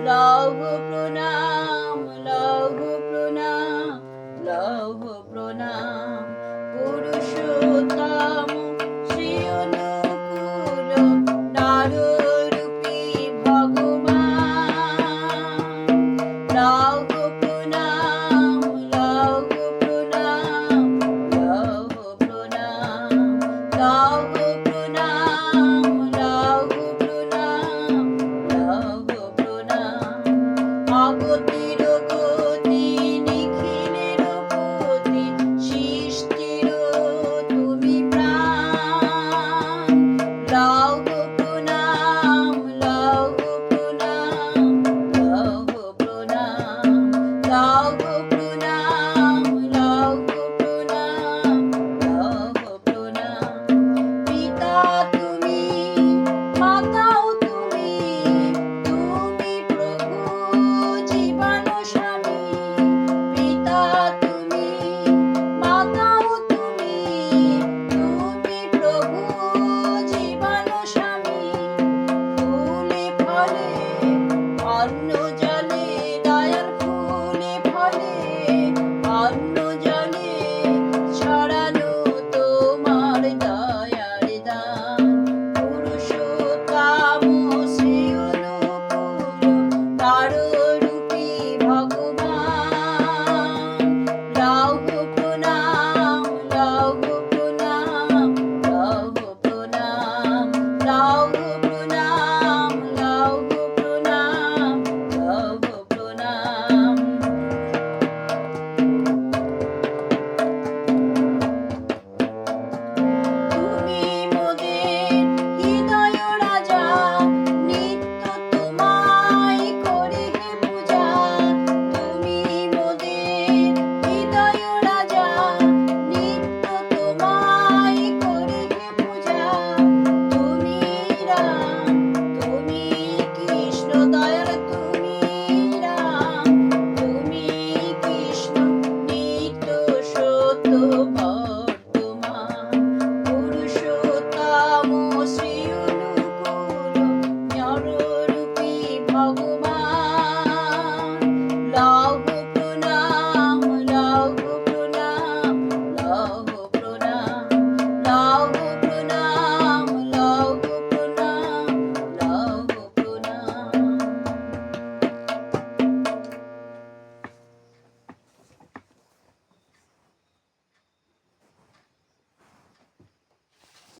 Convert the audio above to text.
লৌহ প্রণাম, লৌহ প্রণাম, লৌহ প্রণাম। পুরুষোত্তম শ্রী অনুকূল নাররূপী ভগবান। লৌহ প্রণাম, লৌহ প্রণাম, লৌহ প্রণাম, লৌহ প্রণাম, লৌহ প্রণাম, লৌহ প্রণাম। অগতির গতি, নিখিলের পতি, সৃষ্টির তুমি প্রাণ। লৌহ প্রণাম, লৌহ প্রণাম, লৌহ প্রণাম, লৌহ প্রণাম, লৌহ প্রণাম, লৌহ প্রণাম। পিতা তুমি, মাতাও তুমি, তুমি প্রভু জীবন স্বামী। পিতা তুমি, মাতাও তুমি, তুমি প্রভু জীবন স্বামী। ফুলে ফলে অন্ন